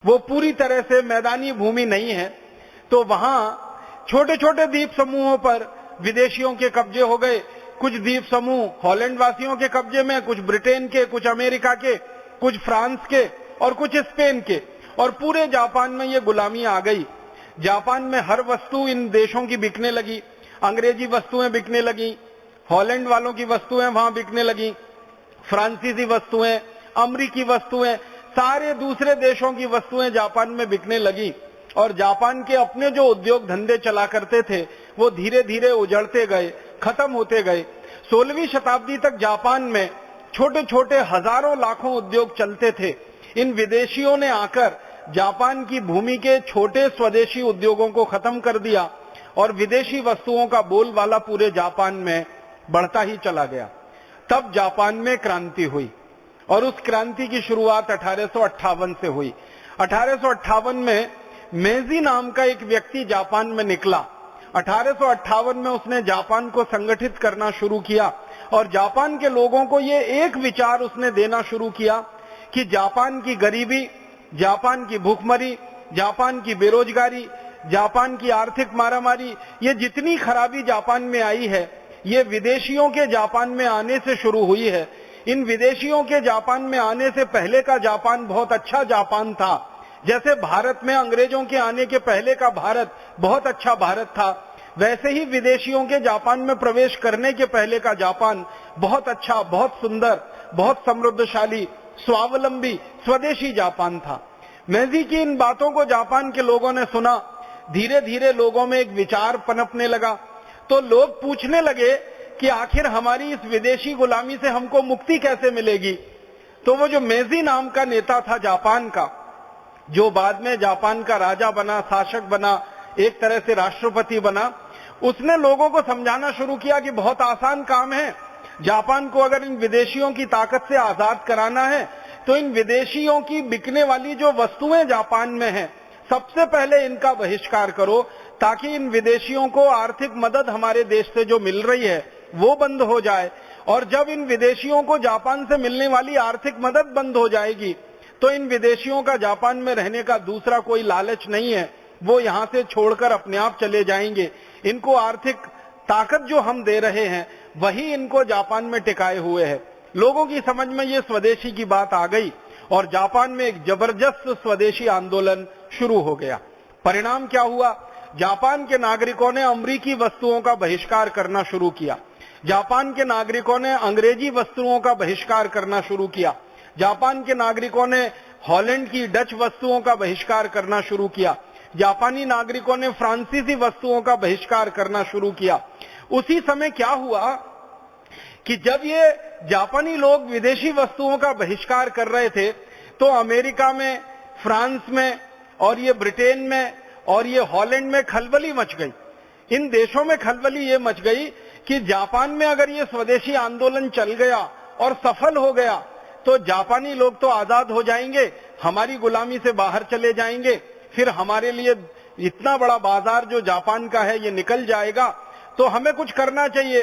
वो पूरी तरह से मैदानी भूमि नहीं है, तो वहां छोटे छोटे द्वीप समूहों पर विदेशियों के कब्जे हो गए। कुछ द्वीप समूह हॉलैंड वासियों के कब्जे में, कुछ ब्रिटेन के, कुछ अमेरिका के, कुछ फ्रांस के और कुछ स्पेन के, और पूरे जापान में ये गुलामी आ गई। जापान में हर वस्तु इन देशों की बिकने लगी। अंग्रेजी वस्तुएं बिकने लगी, हॉलैंड वालों की वस्तुएं वहां बिकने लगी, फ्रांसीसी वस्तुएं, अमरीकी वस्तुएं, सारे दूसरे देशों की वस्तुएं जापान में बिकने लगी। और जापान के अपने जो उद्योग धंधे चला करते थे वो धीरे धीरे उजड़ते गए, खत्म होते गए। 16वीं शताब्दी तक जापान में छोटे छोटे हजारों लाखों उद्योग चलते थे। इन विदेशियों ने आकर जापान की भूमि के छोटे स्वदेशी उद्योगों को खत्म कर दिया और विदेशी वस्तुओं का बोलबाला पूरे जापान में बढ़ता ही चला गया। तब जापान में क्रांति हुई और उस क्रांति की शुरुआत 1858 से हुई। 1858 में मेजी नाम का एक व्यक्ति जापान में निकला। 1858 में उसने जापान को संगठित करना शुरू किया और जापान के लोगों को ये एक विचार उसने देना शुरू किया कि जापान की गरीबी, जापान की भूखमरी, जापान की बेरोजगारी, जापान की आर्थिक मारामारी, ये जितनी खराबी जापान में आई है ये विदेशियों के जापान में आने से शुरू हुई है। इन विदेशियों के जापान में आने से पहले का जापान बहुत अच्छा जापान था। जैसे भारत में अंग्रेजों के आने के पहले का भारत बहुत अच्छा भारत था, वैसे ही विदेशियों के जापान में प्रवेश करने के पहले का जापान बहुत अच्छा, बहुत सुंदर, बहुत समृद्धशाली, स्वावलंबी, स्वदेशी जापान था। मेजी की इन बातों को जापान के लोगों ने सुना। धीरे धीरे लोगों में एक विचार पनपने लगा, तो लोग पूछने लगे कि आखिर हमारी इस विदेशी गुलामी से हमको मुक्ति कैसे मिलेगी। तो वो जो मेजी नाम का नेता था जापान का, जो बाद में जापान का राजा बना, शासक बना, एक तरह से राष्ट्रपति बना, उसने लोगों को समझाना शुरू किया कि बहुत आसान काम है। जापान को अगर इन विदेशियों की ताकत से आजाद कराना है तो इन विदेशियों की बिकने वाली जो वस्तुएं जापान में हैं, सबसे पहले इनका बहिष्कार करो, ताकि इन विदेशियों को आर्थिक मदद हमारे देश से जो मिल रही है वो बंद हो जाए। और जब इन विदेशियों को जापान से मिलने वाली आर्थिक मदद बंद हो जाएगी तो इन विदेशियों का जापान में रहने का दूसरा कोई लालच नहीं है, वो यहां से छोड़कर अपने आप चले जाएंगे। इनको आर्थिक ताकत जो हम दे रहे हैं वही इनको जापान में टिकाए हुए है। लोगों की समझ में ये स्वदेशी की बात आ गई और जापान में एक जबरदस्त स्वदेशी आंदोलन शुरू हो गया। परिणाम क्या हुआ? जापान के नागरिकों ने अमेरिकी वस्तुओं का बहिष्कार करना शुरू किया। जापान के नागरिकों ने अंग्रेजी वस्तुओं का बहिष्कार करना शुरू किया। जापान के नागरिकों ने हॉलैंड की, डच वस्तुओं का बहिष्कार करना शुरू किया। जापानी नागरिकों ने फ्रांसीसी वस्तुओं का बहिष्कार करना शुरू किया। उसी समय क्या हुआ कि जब ये जापानी लोग विदेशी वस्तुओं का बहिष्कार कर रहे थे तो अमेरिका में, फ्रांस में और ये ब्रिटेन में और ये हॉलैंड में खलबली मच गई। इन देशों में खलबली ये मच गई कि जापान में अगर ये स्वदेशी आंदोलन चल गया और सफल हो गया तो जापानी लोग तो आजाद हो जाएंगे, हमारी गुलामी से बाहर चले जाएंगे, फिर हमारे लिए इतना बड़ा बाजार जो जापान का है ये निकल जाएगा, तो हमें कुछ करना चाहिए।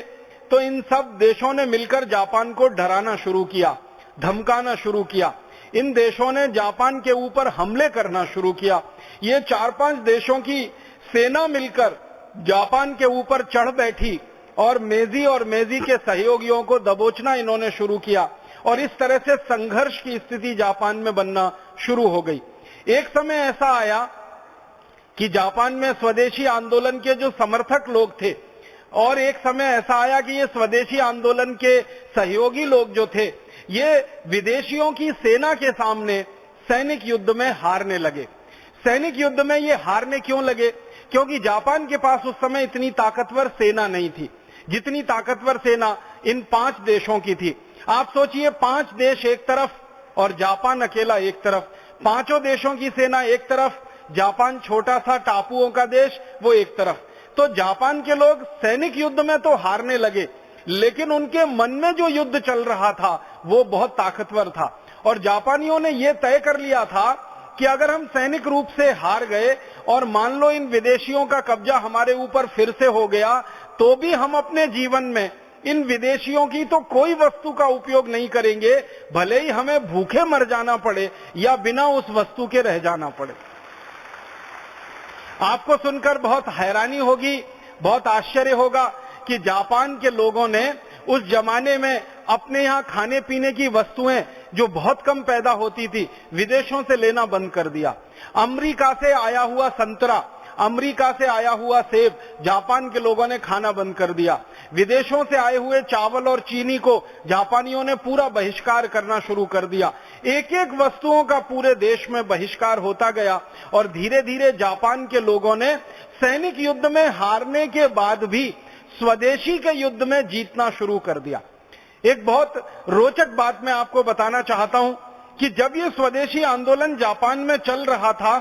तो इन सब देशों ने मिलकर जापान को डराना शुरू किया, धमकाना शुरू किया। इन देशों ने जापान के ऊपर हमले करना शुरू किया। ये 4-5 देशों की सेना मिलकर जापान के ऊपर चढ़ बैठी और मेजी के सहयोगियों को दबोचना इन्होंने शुरू किया और इस तरह से संघर्ष की स्थिति जापान में बनना शुरू हो गई। एक समय ऐसा आया कि जापान में स्वदेशी आंदोलन के जो समर्थक लोग थे और एक समय ऐसा आया कि ये स्वदेशी आंदोलन के सहयोगी लोग जो थे ये विदेशियों की सेना के सामने सैनिक युद्ध में हारने लगे। सैनिक युद्ध में ये हारने क्यों लगे? क्योंकि जापान के पास उस समय इतनी ताकतवर सेना नहीं थी जितनी ताकतवर सेना इन 5 देशों की थी। आप सोचिए, 5 देश एक तरफ और जापान अकेला एक तरफ, पांचों देशों की सेना एक तरफ, जापान छोटा सा टापुओं का देश वो एक तरफ। तो जापान के लोग सैनिक युद्ध में तो हारने लगे, लेकिन उनके मन में जो युद्ध चल रहा था वो बहुत ताकतवर था। और जापानियों ने यह तय कर लिया था कि अगर हम सैनिक रूप से हार गए और मान लो इन विदेशियों का कब्जा हमारे ऊपर फिर से हो गया तो भी हम अपने जीवन में इन विदेशियों की तो कोई वस्तु का उपयोग नहीं करेंगे, भले ही हमें भूखे मर जाना पड़े या बिना उस वस्तु के रह जाना पड़े। आपको सुनकर बहुत हैरानी होगी, बहुत आश्चर्य होगा कि जापान के लोगों ने उस जमाने में अपने यहां खाने पीने की वस्तुएं जो बहुत कम पैदा होती थी, विदेशों से लेना बंद कर दिया। अमेरिका से आया हुआ संतरा, अमेरिका से आया हुआ सेब जापान के लोगों ने खाना बंद कर दिया। विदेशों से आए हुए चावल और चीनी को जापानियों ने पूरा बहिष्कार करना शुरू कर दिया। एक एक वस्तुओं का पूरे देश में बहिष्कार होता गया और धीरे धीरे जापान के लोगों ने सैनिक युद्ध में हारने के बाद भी स्वदेशी के युद्ध में जीतना शुरू कर दिया। एक बहुत रोचक बात मैं आपको बताना चाहता हूं कि जब ये स्वदेशी आंदोलन जापान में चल रहा था,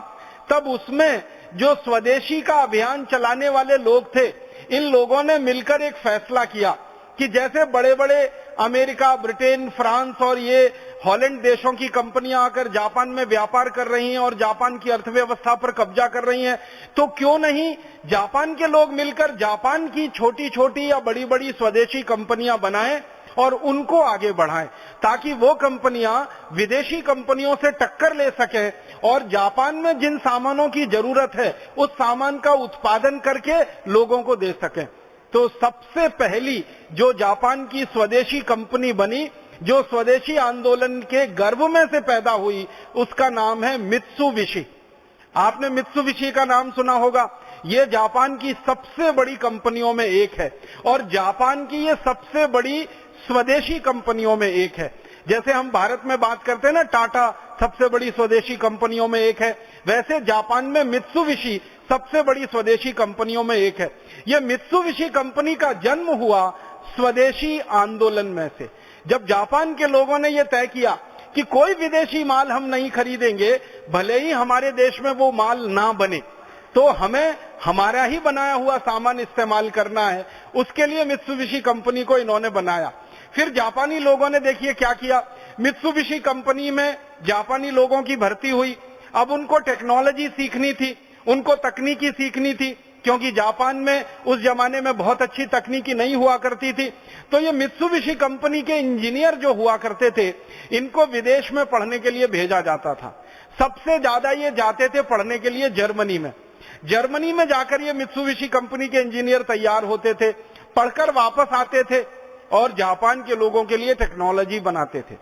तब उसमें जो स्वदेशी का अभियान चलाने वाले लोग थे, इन लोगों ने मिलकर एक फैसला किया कि जैसे बड़े बड़े अमेरिका, ब्रिटेन, फ्रांस और ये हॉलैंड देशों की कंपनियां आकर जापान में व्यापार कर रही हैं और जापान की अर्थव्यवस्था पर कब्जा कर रही हैं, तो क्यों नहीं जापान के लोग मिलकर जापान की छोटी छोटी या बड़ी बड़ी स्वदेशी कंपनियां बनाएं और उनको आगे बढ़ाएं, ताकि वो कंपनियां विदेशी कंपनियों से टक्कर ले सकें और जापान में जिन सामानों की जरूरत है उस सामान का उत्पादन करके लोगों को दे सकें। तो सबसे पहली जो जापान की स्वदेशी कंपनी बनी, जो स्वदेशी आंदोलन के गर्भ में से पैदा हुई, उसका नाम है मित्सुबिशी। आपने मित्सुबिशी का नाम सुना होगा। ये जापान की सबसे बड़ी कंपनियों में एक है और जापान की ये सबसे बड़ी स्वदेशी कंपनियों में एक है। जैसे हम भारत में बात करते हैं ना, टाटा सबसे बड़ी स्वदेशी कंपनियों में एक है, वैसे जापान में मित्सुबिशी सबसे बड़ी स्वदेशी कंपनियों में एक है। यह मित्सुबिशी कंपनी का जन्म हुआ स्वदेशी आंदोलन में से। जब जापान के लोगों ने यह तय किया कि कोई विदेशी माल हम नहीं खरीदेंगे, भले ही हमारे देश में वो माल ना बने, तो हमें हमारा ही बनाया हुआ सामान इस्तेमाल करना है, उसके लिए मित्सुबिशी कंपनी को इन्होंने बनाया। फिर जापानी लोगों ने देखिए क्या किया, मित्सुबिशी कंपनी में जापानी लोगों की भर्ती हुई। अब उनको टेक्नोलॉजी सीखनी थी, उनको तकनीकी सीखनी थी, क्योंकि जापान में उस जमाने में बहुत अच्छी तकनीकी नहीं हुआ करती थी। तो ये मित्सुबिशी कंपनी के इंजीनियर जो हुआ करते थे, इनको विदेश में पढ़ने के लिए भेजा जाता था। सबसे ज्यादा ये जाते थे पढ़ने के लिए जर्मनी में। जर्मनी में जाकर ये मित्सुबिशी कंपनी के इंजीनियर तैयार होते थे, पढ़कर वापस आते थे और जापान के लोगों के लिए टेक्नोलॉजी बनाते थे।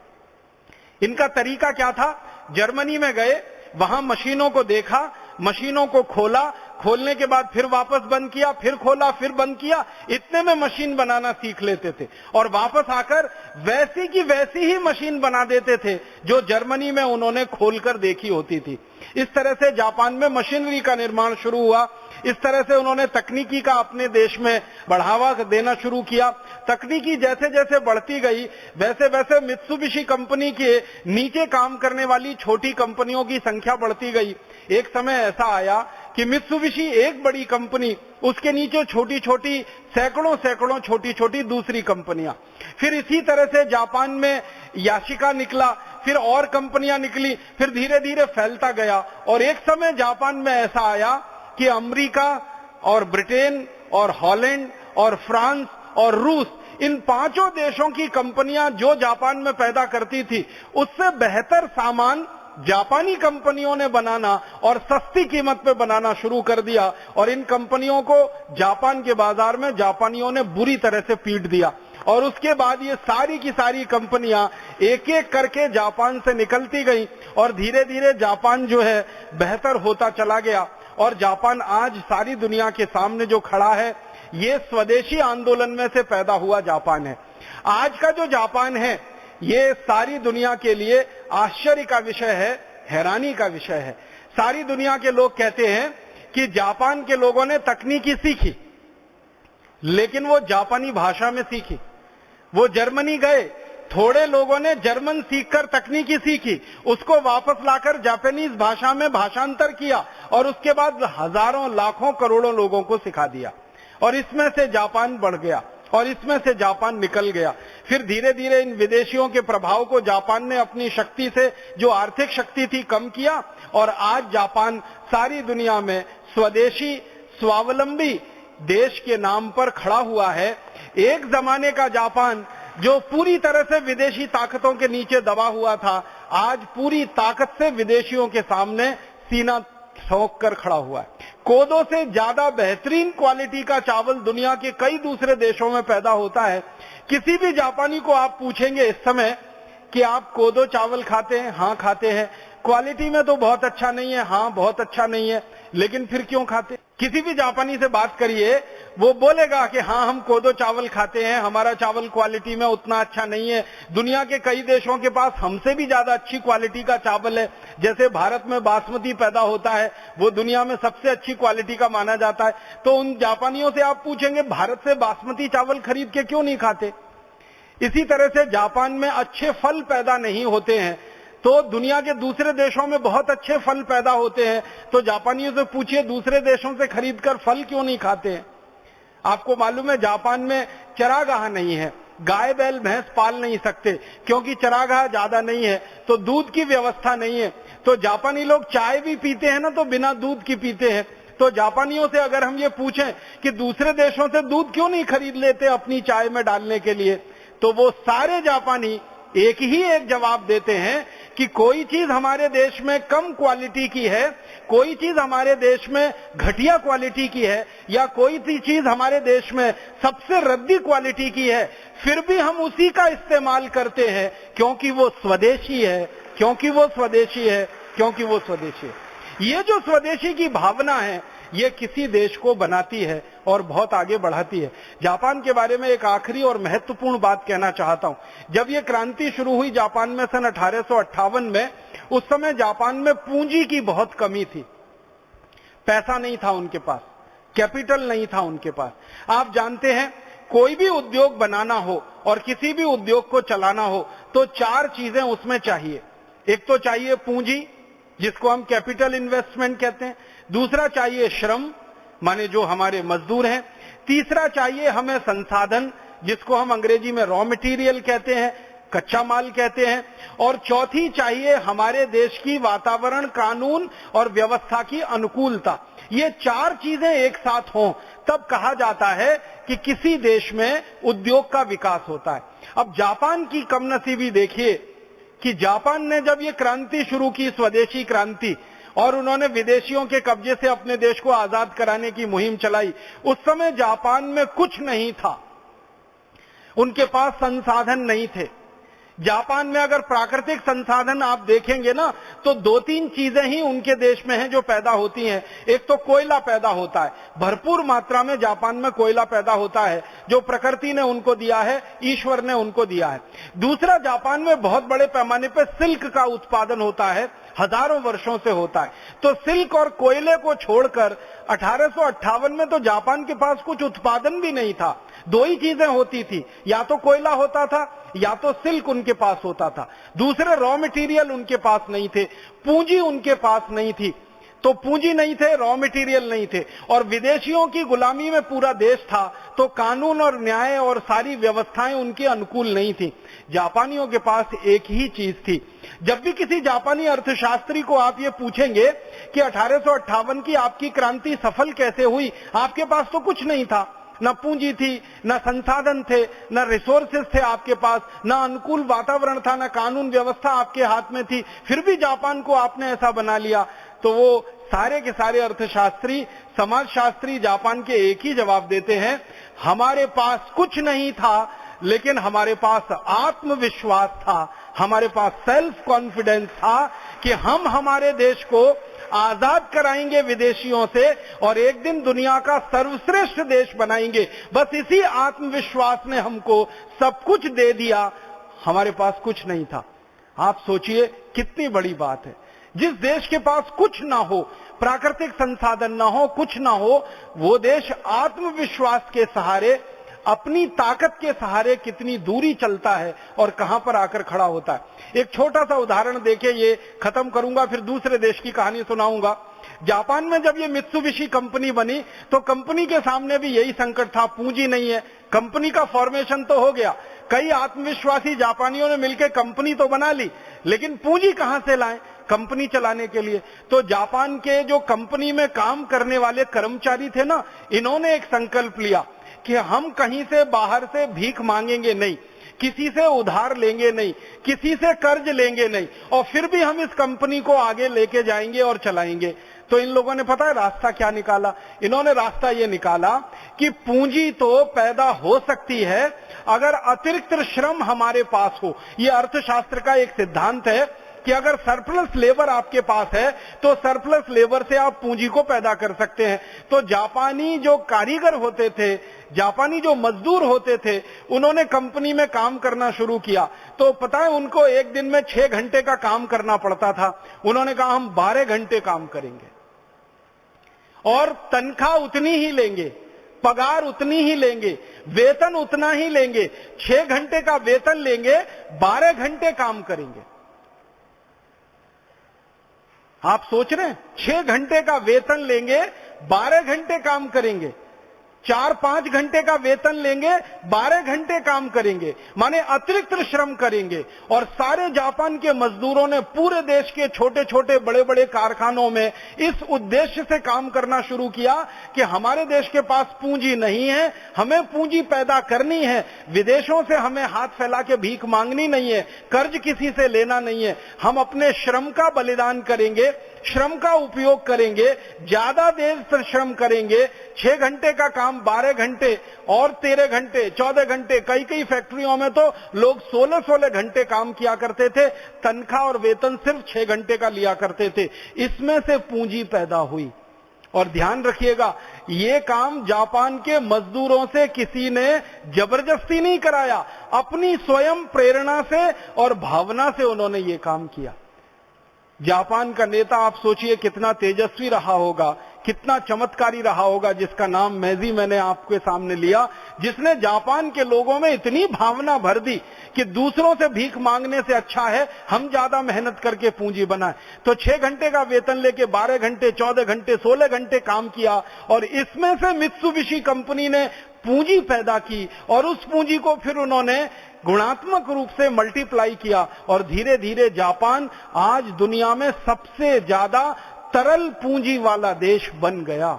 इनका तरीका क्या था, जर्मनी में गए, वहां मशीनों को देखा, मशीनों को खोला, खोलने के बाद फिर वापस बंद किया, फिर खोला, फिर बंद किया, इतने में मशीन बनाना सीख लेते थे और वापस आकर वैसी की वैसी ही मशीन बना देते थे जो जर्मनी में उन्होंने खोलकर देखी होती थी। इस तरह से जापान में मशीनरी का निर्माण शुरू हुआ। इस तरह से उन्होंने तकनीकी का अपने देश में बढ़ावा देना शुरू किया। तकनीकी जैसे जैसे बढ़ती गई, वैसे वैसे मित्सुबिशी कंपनी के नीचे काम करने वाली छोटी कंपनियों की संख्या बढ़ती गई। एक समय ऐसा आया कि मित्सुबिशी एक बड़ी कंपनी, उसके नीचे छोटी छोटी सैकड़ों सैकड़ों छोटी छोटी दूसरी कंपनियां। फिर इसी तरह से जापान में याशिका निकला, फिर और कंपनियां निकली, फिर धीरे धीरे फैलता गया और एक समय जापान में ऐसा आया कि अमेरिका और ब्रिटेन और हॉलैंड और फ्रांस और रूस, इन पांचों देशों की कंपनियां जो जापान में पैदा करती थी, उससे बेहतर सामान जापानी कंपनियों ने बनाना और सस्ती कीमत पे बनाना शुरू कर दिया और इन कंपनियों को जापान के बाजार में जापानियों ने बुरी तरह से पीट दिया। और उसके बाद ये सारी की सारी कंपनियां एक एक करके जापान से निकलती गई और धीरे धीरे जापान जो है बेहतर होता चला गया और जापान आज सारी दुनिया के सामने जो खड़ा है, ये स्वदेशी आंदोलन में से पैदा हुआ जापान है। आज का जो जापान है, ये सारी दुनिया के लिए आश्चर्य का विषय है, हैरानी का विषय है। सारी दुनिया के लोग कहते हैं कि जापान के लोगों ने तकनीकी सीखी, लेकिन वो जापानी भाषा में सीखी। वो जर्मनी गए, थोड़े लोगों ने जर्मन सीखकर तकनीकी सीखी, उसको वापस लाकर जापानीज भाषा में भाषांतर किया और उसके बाद हजारों लाखों करोड़ों लोगों को सिखा दिया और इसमें से जापान बढ़ गया और इसमें से जापान निकल गया। फिर धीरे धीरे इन विदेशियों के प्रभाव को जापान ने अपनी शक्ति से, जो आर्थिक शक्ति थी, कम किया और आज जापान सारी दुनिया में स्वदेशी स्वावलंबी देश के नाम पर खड़ा हुआ है। एक जमाने का जापान जो पूरी तरह से विदेशी ताकतों के नीचे दबा हुआ था, आज पूरी ताकत से विदेशियों के सामने सीना ठोक कर खड़ा हुआ है। कोदो से ज्यादा बेहतरीन क्वालिटी का चावल दुनिया के कई दूसरे देशों में पैदा होता है। किसी भी जापानी को आप पूछेंगे इस समय कि आप कोदो चावल खाते हैं? हाँ खाते हैं। क्वालिटी में तो बहुत अच्छा नहीं है, हाँ बहुत अच्छा नहीं है, लेकिन फिर क्यों खाते? किसी भी जापानी से बात करिए, वो बोलेगा कि हाँ हम कोदो चावल खाते हैं, हमारा चावल क्वालिटी में उतना अच्छा नहीं है, दुनिया के कई देशों के पास हमसे भी ज्यादा अच्छी क्वालिटी का चावल है। जैसे भारत में बासमती पैदा होता है, वो दुनिया में सबसे अच्छी क्वालिटी का माना जाता है। तो उन जापानियों से आप पूछेंगे भारत से बासमती चावल खरीद के क्यों नहीं खाते? इसी तरह से जापान में अच्छे फल पैदा नहीं होते हैं, तो दुनिया के दूसरे देशों में बहुत अच्छे फल पैदा होते हैं। तो जापानियों से पूछिए दूसरे देशों से खरीदकर फल क्यों नहीं खाते हैं? आपको मालूम है जापान में चरागाह नहीं है, गाय बैल भैंस पाल नहीं सकते, क्योंकि चरागाह ज्यादा नहीं है, तो दूध की व्यवस्था नहीं है। तो जापानी लोग चाय भी पीते हैं ना, तो बिना दूध की पीते हैं। तो जापानियों से अगर हम ये पूछें कि दूसरे देशों से दूध क्यों नहीं खरीद लेते अपनी चाय में डालने के लिए, तो वो सारे जापानी एक ही एक जवाब देते हैं कि कोई चीज हमारे देश में कम क्वालिटी की है, कोई चीज हमारे देश में घटिया क्वालिटी की है, या कोई चीज हमारे देश में सबसे रद्दी क्वालिटी की है, फिर भी हम उसी का इस्तेमाल करते हैं क्योंकि वो स्वदेशी है, क्योंकि वो स्वदेशी है, क्योंकि वो स्वदेशी है। ये जो स्वदेशी की भावना है, ये किसी देश को बनाती है और बहुत आगे बढ़ाती है। जापान के बारे में एक आखिरी और महत्वपूर्ण बात कहना चाहता हूं। जब ये क्रांति शुरू हुई जापान में सन 1858 में, उस समय जापान में पूंजी की बहुत कमी थी, पैसा नहीं था उनके पास, कैपिटल नहीं था उनके पास। आप जानते हैं कोई भी उद्योग बनाना हो और किसी भी उद्योग को चलाना हो तो 4 चीजें उसमें चाहिए। एक तो चाहिए पूंजी, जिसको हम कैपिटल इन्वेस्टमेंट कहते हैं। दूसरा चाहिए श्रम, माने जो हमारे मजदूर हैं। तीसरा चाहिए हमें संसाधन, जिसको हम अंग्रेजी में रॉ मटेरियल कहते हैं, कच्चा माल कहते हैं। और चौथी चाहिए हमारे देश की वातावरण, कानून और व्यवस्था की अनुकूलता। ये 4 चीजें एक साथ हों तब कहा जाता है कि किसी देश में उद्योग का विकास होता है। अब जापान की कमनसीबी देखिए कि जापान ने जब ये क्रांति शुरू की, स्वदेशी क्रांति, और उन्होंने विदेशियों के कब्जे से अपने देश को आजाद कराने की मुहिम चलाई, उस समय जापान में कुछ नहीं था, उनके पास संसाधन नहीं थे। जापान में अगर प्राकृतिक संसाधन आप देखेंगे ना, तो 2-3 चीजें ही उनके देश में हैं जो पैदा होती हैं। एक तो कोयला पैदा होता है, भरपूर मात्रा में जापान में कोयला पैदा होता है, जो प्रकृति ने उनको दिया है, ईश्वर ने उनको दिया है। दूसरा, जापान में बहुत बड़े पैमाने पर सिल्क का उत्पादन होता है, हजारों वर्षों से होता है। तो सिल्क और कोयले को छोड़कर 1858 में तो जापान के पास कुछ उत्पादन भी नहीं था। 2 ही चीजें होती थी, या तो कोयला होता था या तो सिल्क उनके पास होता था। दूसरे रॉ मटेरियल उनके पास नहीं थे, पूंजी उनके पास नहीं थी। तो पूंजी नहीं थे, रॉ मटेरियल नहीं थे, और विदेशियों की गुलामी में पूरा देश था, तो कानून और न्याय और सारी व्यवस्थाएं उनके अनुकूल नहीं थी। जापानियों के पास एक ही चीज थी। जब भी किसी जापानी अर्थशास्त्री को आप ये पूछेंगे कि 1858 की आपकी क्रांति सफल कैसे हुई, आपके पास तो कुछ नहीं था, न पूंजी थी, न संसाधन थे, न रिसोर्सेस थे आपके पास, न अनुकूल वातावरण था, न कानून व्यवस्था आपके हाथ में थी, फिर भी जापान को आपने ऐसा बना लिया। तो वो सारे के सारे अर्थशास्त्री, समाजशास्त्री जापान के एक ही जवाब देते हैं, हमारे पास कुछ नहीं था, लेकिन हमारे पास आत्मविश्वास था, हमारे पास सेल्फ कॉन्फिडेंस था कि हम हमारे देश को आजाद कराएंगे विदेशियों से और एक दिन दुनिया का सर्वश्रेष्ठ देश बनाएंगे। बस इसी आत्मविश्वास ने हमको सब कुछ दे दिया, हमारे पास कुछ नहीं था। आप सोचिए कितनी बड़ी बात है। जिस देश के पास कुछ ना हो, प्राकृतिक संसाधन ना हो, कुछ ना हो, वो देश आत्मविश्वास के सहारे, अपनी ताकत के सहारे कितनी दूरी चलता है और कहां पर आकर खड़ा होता है। एक छोटा सा उदाहरण देके ये खत्म करूंगा, फिर दूसरे देश की कहानी सुनाऊंगा। जापान में जब ये मित्सुबिशी कंपनी बनी तो कंपनी के सामने भी यही संकट था, पूंजी नहीं है। कंपनी का फॉर्मेशन तो हो गया, कई आत्मविश्वासी जापानियों ने मिलकर कंपनी तो बना ली, लेकिन पूंजी कहां से लाएं कंपनी चलाने के लिए। तो जापान के जो कंपनी में काम करने वाले कर्मचारी थे ना, इन्होंने एक संकल्प लिया कि हम कहीं से बाहर से भीख मांगेंगे नहीं, किसी से उधार लेंगे नहीं, किसी से कर्ज लेंगे नहीं, और फिर भी हम इस कंपनी को आगे लेके जाएंगे और चलाएंगे। तो इन लोगों ने पता है रास्ता क्या निकाला? इन्होंने रास्ता ये निकाला कि पूंजी तो पैदा हो सकती है अगर अतिरिक्त श्रम हमारे पास हो। ये अर्थशास्त्र का एक सिद्धांत है कि अगर सरप्लस लेबर आपके पास है तो सरप्लस लेबर से आप पूंजी को पैदा कर सकते हैं। तो जापानी जो कारीगर होते थे, जापानी जो मजदूर होते थे, उन्होंने कंपनी में काम करना शुरू किया। तो पता है उनको एक दिन में 6 घंटे का काम करना पड़ता था। उन्होंने कहा हम 12 घंटे काम करेंगे और तनख्वाह उतनी ही लेंगे, पगार उतनी ही लेंगे, वेतन उतना ही लेंगे। 6 घंटे का वेतन लेंगे, 12 घंटे काम करेंगे। आप सोच रहे हैं, 6 घंटे का वेतन लेंगे, 12 घंटे काम करेंगे, 4-5 घंटे का वेतन लेंगे, 12 घंटे काम करेंगे, माने अतिरिक्त श्रम करेंगे। और सारे जापान के मजदूरों ने पूरे देश के छोटे छोटे बड़े बड़े कारखानों में इस उद्देश्य से काम करना शुरू किया कि हमारे देश के पास पूंजी नहीं है, हमें पूंजी पैदा करनी है, विदेशों से हमें हाथ फैला के भीख मांगनी नहीं है, कर्ज किसी से लेना नहीं है, हम अपने श्रम का बलिदान करेंगे, श्रम का उपयोग करेंगे, ज्यादा देर से श्रम करेंगे। 6 घंटे का काम 12 घंटे और 13 घंटे, 14 घंटे, कई कई फैक्ट्रियों में तो लोग 16-16 घंटे काम किया करते थे, तनख्वाह और वेतन सिर्फ 6 घंटे का लिया करते थे। इसमें से पूंजी पैदा हुई। और ध्यान रखिएगा, ये काम जापान के मजदूरों से किसी ने जबरदस्ती नहीं कराया, अपनी स्वयं प्रेरणा से और भावना से उन्होंने ये काम किया। जापान का नेता आप सोचिए कितना तेजस्वी रहा होगा, कितना चमत्कारी रहा होगा, जिसका नाम मेजी मैंने आपके सामने लिया, जिसने जापान के लोगों में इतनी भावना भर दी कि दूसरों से भीख मांगने से अच्छा है हम ज्यादा मेहनत करके पूंजी बनाएं। तो 6 घंटे का वेतन लेके 12 घंटे, 14 घंटे, 16 घंटे काम किया और इसमें से मित्सुबिशी कंपनी ने पूंजी पैदा की और उस पूंजी को फिर उन्होंने गुणात्मक रूप से मल्टीप्लाई किया और धीरे धीरे जापान आज दुनिया में सबसे ज्यादा तरल पूंजी वाला देश बन गया।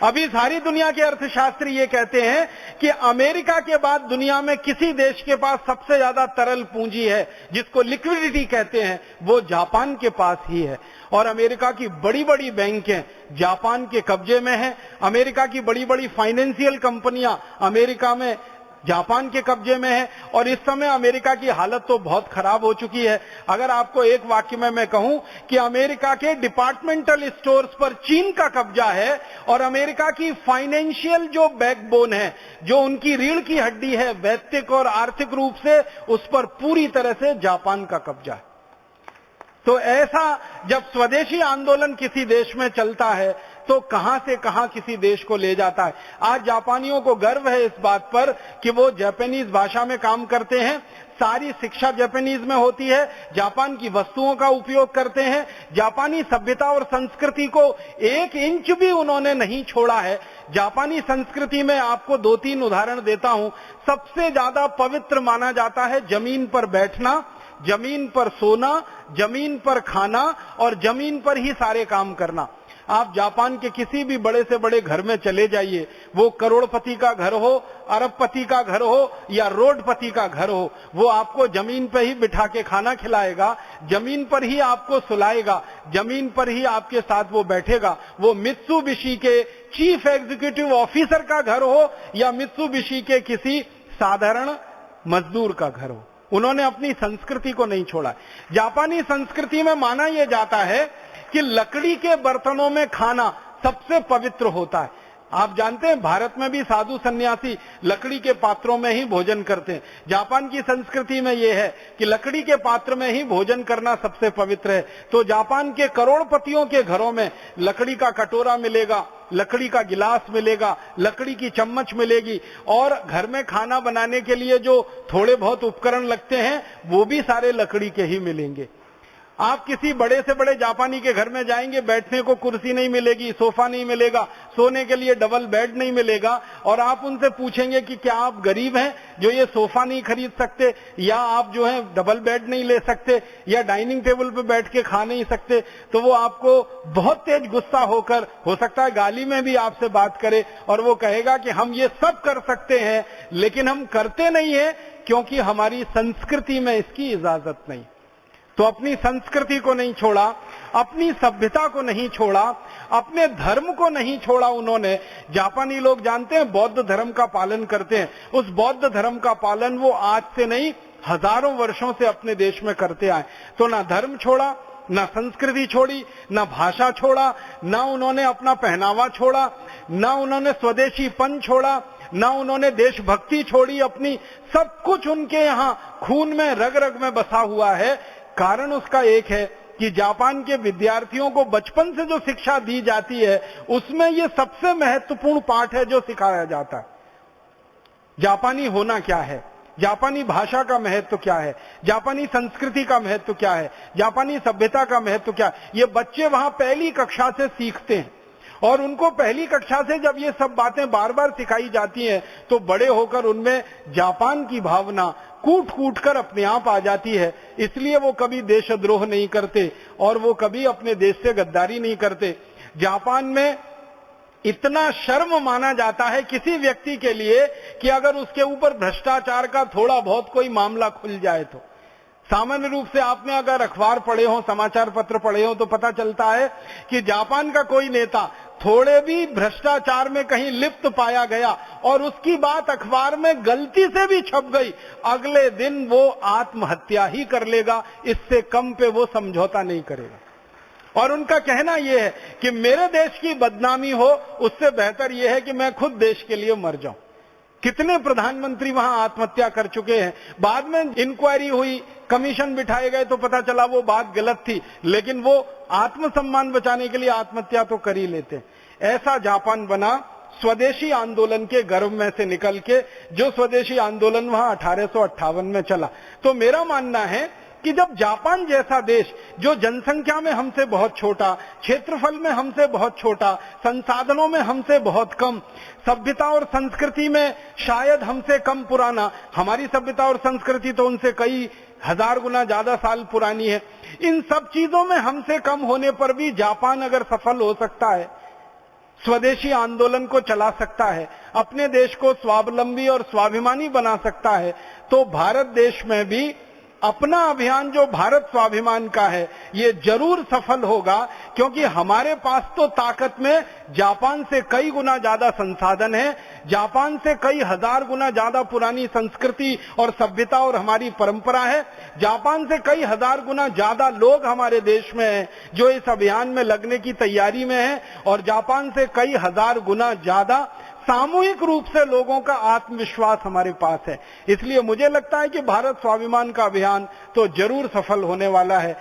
अभी सारी दुनिया के अर्थशास्त्री ये कहते हैं कि अमेरिका के बाद दुनिया में किसी देश के पास सबसे ज्यादा तरल पूंजी है, जिसको लिक्विडिटी कहते हैं, वो जापान के पास ही है। और अमेरिका की बड़ी बड़ी बैंकें जापान के कब्जे में हैं, अमेरिका की बड़ी बड़ी फाइनेंशियल कंपनियां अमेरिका में जापान के कब्जे में है। और इस समय अमेरिका की हालत तो बहुत खराब हो चुकी है। अगर आपको एक वाक्य में मैं कहूं कि अमेरिका के डिपार्टमेंटल स्टोर्स पर चीन का कब्जा है और अमेरिका की फाइनेंशियल जो बैकबोन है, जो उनकी रीढ़ की हड्डी है वैयक्तिक और आर्थिक रूप से, उस पर पूरी तरह से जापान का कब्जा है। तो ऐसा जब स्वदेशी आंदोलन किसी देश में चलता है तो कहां से कहां किसी देश को ले जाता है। आज जापानियों को गर्व है इस बात पर कि वो जापानीज भाषा में काम करते हैं, सारी शिक्षा जापानीज में होती है, जापान की वस्तुओं का उपयोग करते हैं, जापानी सभ्यता और संस्कृति को 1 इंच भी उन्होंने नहीं छोड़ा है। जापानी संस्कृति में आपको 2-3 उदाहरण देता हूं। सबसे ज्यादा पवित्र माना जाता है जमीन पर बैठना, जमीन पर सोना, जमीन पर खाना और जमीन पर ही सारे काम करना। आप जापान के किसी भी बड़े से बड़े घर में चले जाइए, वो करोड़पति का घर हो, अरबपति का घर हो या रोडपति का घर हो, वो आपको जमीन पर ही बिठा के खाना खिलाएगा, जमीन पर ही आपको सुलाएगा, जमीन पर ही आपके साथ वो बैठेगा। वो मित्सुबिशी के चीफ एग्जीक्यूटिव ऑफिसर का घर हो या मित्सुबिशी के किसी साधारण मजदूर का घर हो, उन्होंने अपनी संस्कृति को नहीं छोड़ा। जापानी संस्कृति में माना यह जाता है कि लकड़ी के बर्तनों में खाना सबसे पवित्र होता है। आप जानते हैं भारत में भी साधु सन्यासी लकड़ी के पात्रों में ही भोजन करते हैं। जापान की संस्कृति में यह है कि लकड़ी के पात्र में ही भोजन करना सबसे पवित्र है। तो जापान के करोड़पतियों के घरों में लकड़ी का कटोरा मिलेगा, लकड़ी का गिलास मिलेगा, लकड़ी की चम्मच मिलेगी और घर में खाना बनाने के लिए जो थोड़े बहुत उपकरण लगते हैं वो भी सारे लकड़ी के ही मिलेंगे। आप किसी बड़े से बड़े जापानी के घर में जाएंगे, बैठने को कुर्सी नहीं मिलेगी, सोफा नहीं मिलेगा, सोने के लिए डबल बेड नहीं मिलेगा, और आप उनसे पूछेंगे कि क्या आप गरीब हैं जो ये सोफा नहीं खरीद सकते, या आप जो है डबल बेड नहीं ले सकते, या डाइनिंग टेबल पे बैठ के खा नहीं सकते, तो वो आपको बहुत तेज गुस्सा होकर, हो सकता है गाली में भी आपसे बात करे, और वो कहेगा कि हम ये सब कर सकते हैं लेकिन हम करते नहीं है क्योंकि हमारी संस्कृति में इसकी इजाजत नहीं। तो अपनी संस्कृति को नहीं छोड़ा, अपनी सभ्यता को नहीं छोड़ा, अपने धर्म को नहीं छोड़ा उन्होंने। जापानी लोग जानते हैं बौद्ध धर्म का पालन करते हैं, उस बौद्ध धर्म का पालन वो आज से नहीं हजारों वर्षों से अपने देश में करते आए। तो ना धर्म छोड़ा, ना संस्कृति छोड़ी, ना भाषा छोड़ा, ना उन्होंने अपना पहनावा छोड़ा, ना उन्होंने स्वदेशीपन छोड़ा, ना उन्होंने देशभक्ति छोड़ी अपनी। सब कुछ उनके यहाँ खून में, रग रग में बसा हुआ है। कारण उसका एक है कि जापान के विद्यार्थियों को बचपन से जो शिक्षा दी जाती है उसमें ये सबसे महत्वपूर्ण पाठ है जो सिखाया जाता है। जापानी होना क्या है, जापानी भाषा का महत्व क्या है, जापानी संस्कृति का महत्व क्या है, जापानी सभ्यता का महत्व क्या है, ये बच्चे वहां पहली कक्षा से सीखते हैं। और उनको पहली कक्षा से जब ये सब बातें बार बार सिखाई जाती हैं तो बड़े होकर उनमें जापान की भावना कूट कूट कर अपने आप आ जाती है। इसलिए वो कभी देशद्रोह नहीं करते और वो कभी अपने देश से गद्दारी नहीं करते। जापान में इतना शर्म माना जाता है किसी व्यक्ति के लिए कि अगर उसके ऊपर भ्रष्टाचार का थोड़ा बहुत कोई मामला खुल जाए तो। सामान्य रूप से आपने अगर अखबार पढ़े हो, समाचार पत्र पढ़े हो तो पता चलता है कि जापान का कोई नेता थोड़े भी भ्रष्टाचार में कहीं लिप्त पाया गया और उसकी बात अखबार में गलती से भी छप गई, अगले दिन वो आत्महत्या ही कर लेगा, इससे कम पे वो समझौता नहीं करेगा। और उनका कहना यह है कि मेरे देश की बदनामी हो उससे बेहतर यह है कि मैं खुद देश के लिए मर जाऊं। कितने प्रधानमंत्री वहां आत्महत्या कर चुके हैं। बाद में इंक्वायरी हुई, कमीशन बिठाए गए तो पता चला वो बात गलत थी, लेकिन वो आत्मसम्मान बचाने के लिए आत्महत्या तो कर ही लेते। ऐसा जापान बना स्वदेशी आंदोलन के गर्भ में से निकल के, जो स्वदेशी आंदोलन वहां 1858 में चला। तो मेरा मानना है कि जब जापान जैसा देश जो जनसंख्या में हमसे बहुत छोटा, क्षेत्रफल में हमसे बहुत छोटा, संसाधनों में हमसे बहुत कम, सभ्यता और संस्कृति में शायद हमसे कम पुराना, हमारी सभ्यता और संस्कृति तो उनसे कई हजार गुना ज्यादा साल पुरानी है, इन सब चीजों में हमसे कम होने पर भी जापान अगर सफल हो सकता है, स्वदेशी आंदोलन को चला सकता है, अपने देश को स्वावलंबी और स्वाभिमानी बना सकता है, तो भारत देश में भी अपना अभियान जो भारत स्वाभिमान का है ये जरूर सफल होगा। क्योंकि हमारे पास तो ताकत में जापान से कई गुना ज्यादा संसाधन है, जापान से कई हजार गुना ज्यादा पुरानी संस्कृति और सभ्यता और हमारी परंपरा है, जापान से कई हजार गुना ज्यादा लोग हमारे देश में हैं जो इस अभियान में लगने की तैयारी में हैं, और जापान से कई हजार गुना ज्यादा सामूहिक रूप से लोगों का आत्मविश्वास हमारे पास है। इसलिए मुझे लगता है कि भारत स्वाभिमान का अभियान तो जरूर सफल होने वाला है।